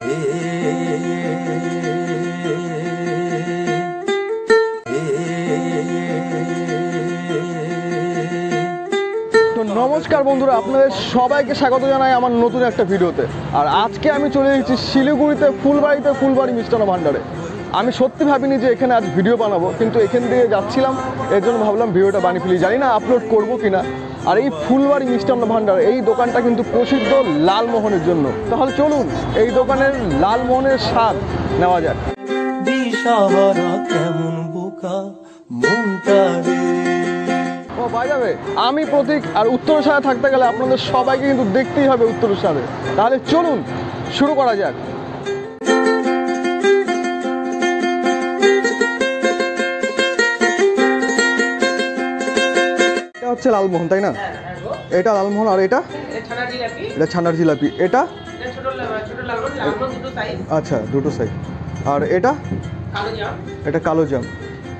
নমস্কার বন্ধুরা, আপনাদের সবাইকে স্বাগত জানাই আমার নতুন একটা ভিডিওতে। আর আজকে আমি চলে এসেছি শিলিগুড়িতে ফুলবাড়ি মিষ্টান্ন ভাণ্ডারে। আমি সত্যি ভাবিনি যে এখানে আজ ভিডিও বানাবো, কিন্তু এখান দিয়ে যাচ্ছিলাম, এর জন্য ভাবলাম ভিডিওটা বানিয়ে ফেলি। জানি না আপলোড করবো কিনা। আর এই ফুলবাড়ি মিষ্টান্ন ভাণ্ডার, এই দোকানটা কিন্তু প্রসিদ্ধ লালমোহনের জন্য। তাহলে চলুন এই দোকানের লালমোহনের স্বাদ নেওয়া যাক। ও পাওয়া যাবে। আমি প্রতীক, আর উত্তরের সাথে থাকতে গেলে আপনাদের সবাইকে কিন্তু দেখতেই হবে উত্তরের সাথে। তাহলে চলুন শুরু করা যাক। এটা হচ্ছে লালমোহন, তাই না? এটা লালমোহন। আর এটা ছানার জিলাপি। এটা আচ্ছা, দুটো সাইজ। আর এটা কালো জাম।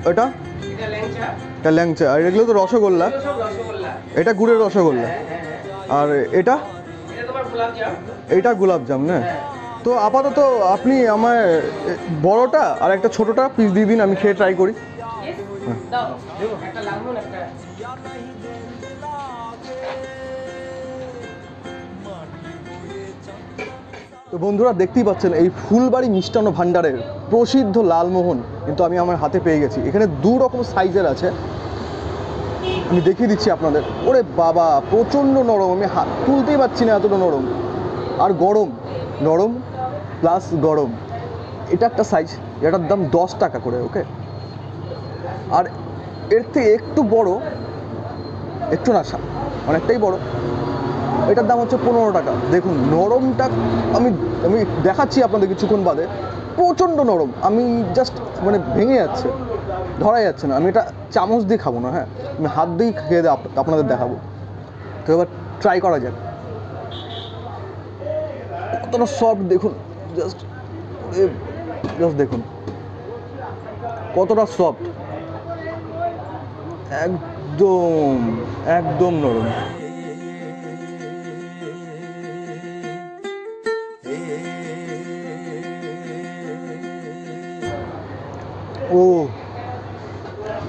এটা ল্যাংচা। আর এগুলো তো রসগোল্লা। এটা গুড়ের রসগোল্লা। আর এটা গোলাপজাম না? তো আপাতত আপনি আমায় বড়টা আর একটা ছোটটা পিস দিয়ে দিন, আমি খেয়ে ট্রাই করি। তো বন্ধুরা, দেখতেই পাচ্ছেন এই ফুলবাড়ি মিষ্টান্ন ভাণ্ডারের প্রসিদ্ধ লালমোহন কিন্তু আমি আমার হাতে পেয়ে গেছি। এখানে দু রকম সাইজের আছে, আমি দেখিয়ে দিচ্ছি আপনাদের। ওরে বাবা, প্রচণ্ড নরম, আমি হাত তুলতেই পারছি না, এতটা নরম। আর নরম প্লাস গরম। এটা একটা সাইজ, এটার দাম 10 টাকা করে। ওকে। আর এর থেকে একটু বড়, একটু না, অনেকটাই বড়, এটার দাম হচ্ছে 15 টাকা। দেখুন নরমটা, আমি দেখাচ্ছি আপনাদের কিছুক্ষণ বাদে। প্রচণ্ড নরম, আমি জাস্ট ভেঙে যাচ্ছে, ধরা যাচ্ছে না। আমি এটা চামচ দিয়ে খাবো না, হ্যাঁ, আমি হাত দিয়েই খেয়ে আপনাদের দেখাবো। তো এবার ট্রাই করা যাক। কতটা সফট দেখুন, জাস্ট দেখুন কতটা সফট, একদম নরম। ও,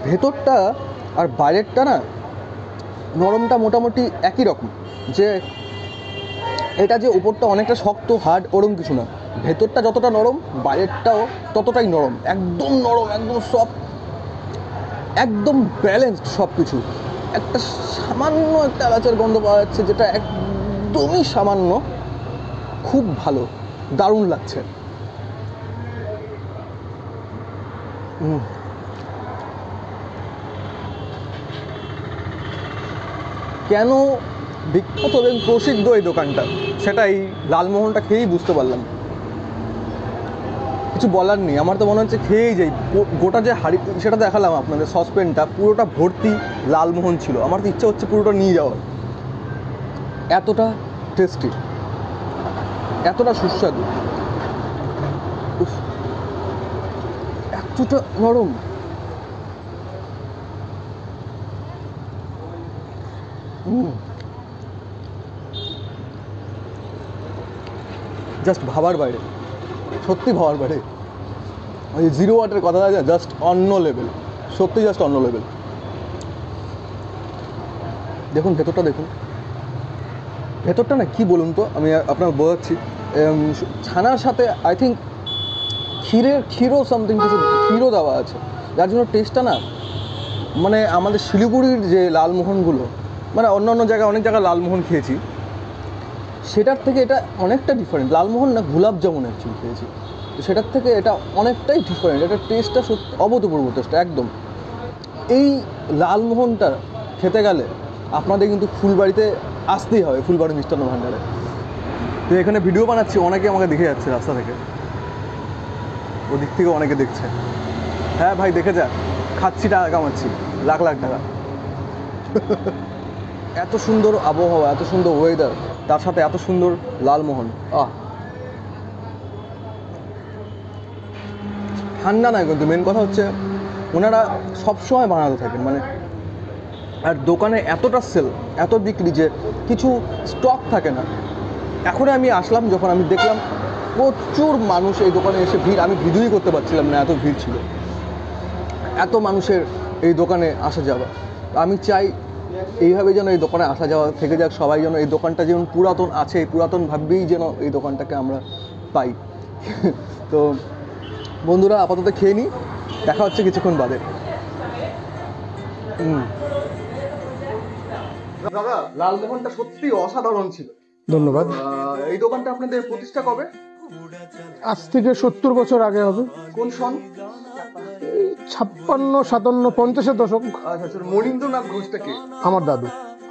ভেতরটা আর বাইরেরটা না, নরমটা মোটামুটি একই রকম। যে এটা যে উপরটা অনেকটা শক্ত হার্ড, ওরম কিছু না। ভেতরটা যতটা নরম, বাইরেরটাও ততটাই নরম। একদম নরম, একদম সফট, একদম ব্যালেন্সড সব কিছু। একটা সামান্য একটা এলাচের গন্ধ পাওয়া যাচ্ছে, যেটা একদমই সামান্য। খুব ভালো, দারুণ লাগছে। কেন বিখ্যাত এবং প্রসিদ্ধ এই দোকানটা, সেটা এই লালমোহনটা খেয়েই বুঝতে পারলাম। কিছু বলার নেই, আমার তো মনে হচ্ছে খেয়েই যাই। গোটা যে হাঁড়ি, সেটা দেখালাম আপনাদের, সসপ্যানটা পুরোটা ভর্তি লালমোহন ছিল। আমার তো ইচ্ছা হচ্ছে পুরোটা নিয়ে যাওয়ার। এতটা টেস্টি, এতটা সুস্বাদু, এতটা নরম। জাস্ট ভাবার বাইরে, সত্যি ভাবার বাইরে। ওই 0 ওয়াটের কথা আছে, জাস্ট অন্য লেভেল, সত্যি জাস্ট অন্য লেভেল। দেখুন ভেতরটা, দেখুন ভেতরটা না, কি বলুন তো, আমি আপনার বোঝাচ্ছি। ছানার সাথে আই থিঙ্ক ক্ষীরও সামথিং কিছু ক্ষীরও দেওয়া আছে, যার জন্য টেস্টটা না, আমাদের শিলিগুড়ির যে লালমোহনগুলো, অন্য জায়গায় অনেক জায়গায় লালমোহন খেয়েছি, সেটার থেকে এটা অনেকটা ডিফারেন্ট। লালমোহন না, গোলাপ জামুন অ্যাকচুয়ালি খেয়েছি, তো সেটার থেকে এটা অনেকটাই ডিফারেন্ট। এটা টেস্টটা সত্যি অভূতপূর্ব টেস্টটা একদম। এই লালমোহনটা খেতে গেলে আপনাদের কিন্তু ফুলবাড়িতে আসতেই হবে, ফুলবাড়ি মিষ্টান্ন ভাণ্ডারে। তো এখানে ভিডিও বানাচ্ছি, অনেকে আমাকে দেখে যাচ্ছে রাস্তা থেকে, ওদিক থেকে অনেকে দেখছে। হ্যাঁ ভাই, দেখে যা, খাচ্ছি, টাকা কামাচ্ছি, লাখ লাখ টাকা। এত সুন্দর আবহাওয়া, এত সুন্দর ওয়েদার, তার সাথে এত সুন্দর লালমোহন। ঠান্ডা নয়, কিন্তু মেন কথা হচ্ছে ওনারা সবসময় বানাতে থাকেন। আর দোকানে এতটা সেল, এত বিক্রি যে কিছু স্টক থাকে না। এখন আমি আসলাম, যখন আমি দেখলাম প্রচুর মানুষ এই দোকানে এসে ভিড়, আমি ভিডিওই করতে পারছিলাম না, এত ভিড় ছিল, এত মানুষের এই দোকানে আসা যাওয়া। আমি চাই এইভাবে যেন এই দোকানে আসা যাওয়া থেকে যাক, সবাই যেন এই দোকানটা যেমন পুরাতন আছে পুরাতনভাবেই যেন এই দোকানটাকে আমরা পাই। তো বন্ধুরা আপাতত খেয়ে নিই, দেখা হচ্ছে কিছুক্ষণ বাদে। দাদা, লালমোহনটা সত্যি অসাধারণ ছিল। ধন্যবাদ। এই দোকানটা আপনাদের প্রতিষ্ঠা কবে? আজ থেকে 70 বছর আগে হবে। কোন সন? 56, 57, 50-এর দশক। আচ্ছা, মনীন্দ্রনাথ ঘোষটা কে? আমার দাদু।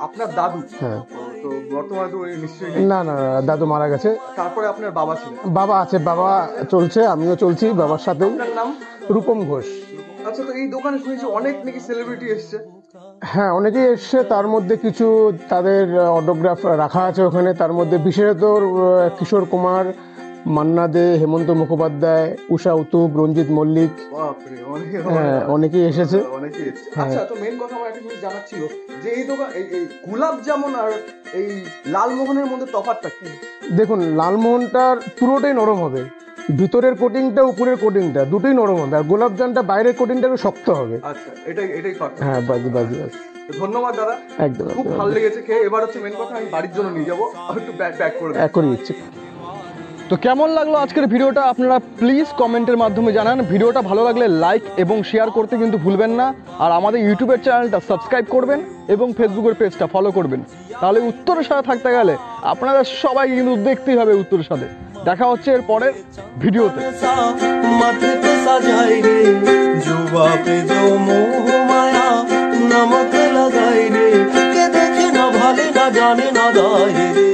আপনার দাদু? হ্যাঁ। তো বর্তমানে তো নিশ্চয়ই না না, দাদু মারা গেছে। তারপরে আপনার বাবা ছিলেন? বাবা আছে, বাবা চলছে, আমিও চলছি বাবার সাথে। আপনার নাম? রূপম ঘোষ। আচ্ছা, তো এই দোকানে শুনেছি অনেক নাকি সেলিব্রিটি এসছে? হ্যাঁ, অনেকেই এসছে, তার মধ্যে কিছু তাদের অটোগ্রাফ রাখা আছে ওখানে। তার মধ্যে বিশেষত কিশোর কুমার, মান্না দে, হেমন্ত মুখোপাধ্যায়, উষা উতুপ, রঞ্জিত মল্লিক, অনেকেই এসেছে। আচ্ছা, তো মেইন কথা আমার একটা জিনিস জানার ছিল যে এই দোকান এই গোলাপ জামুন আর এই লালমোহনের মধ্যে তফাৎটা কি? দেখুন, লালমোহনটার পুরোটাই নরম হবে, ভিতরের কোটিংটা উপরের কোটিংটা দুটোই নরম হবে, আর গোলাপ জামটা বাইরের কোটিংটা একটু শক্ত হবে। আচ্ছা, এটাই ফার্স্ট। হ্যাঁ, বাজি। ধন্যবাদ দাদা, একদম খুব ভালো লেগেছে খেয়ে। এবার হচ্ছে মেন কথা, আমি বাড়ির জন্য নিয়ে যাবো, আর একটু প্যাক করে দেবো। এখনই ইচ্ছে। তো কেমন লাগলো আজকের ভিডিওটা আপনারা প্লিজ কমেন্টের মাধ্যমে জানান। ভিডিওটা ভালো লাগলে লাইক এবং শেয়ার করতে কিন্তু ভুলবেন না। আর আমাদের ইউটিউবের চ্যানেলটা সাবস্ক্রাইব করবেন এবং ফেসবুকের পেজটা ফলো করবেন। তাহলে উত্তরের সাথে থাকতে গেলে আপনাদের সবাইকে কিন্তু দেখতেই হবে উত্তরের সাথে। দেখা হচ্ছে এর পরের ভিডিওতে। माथे पे सजाई रे जुबा पे जो मोह माया नमक लगाई रे के देखे ना भाले ना जाने ना दाए रे।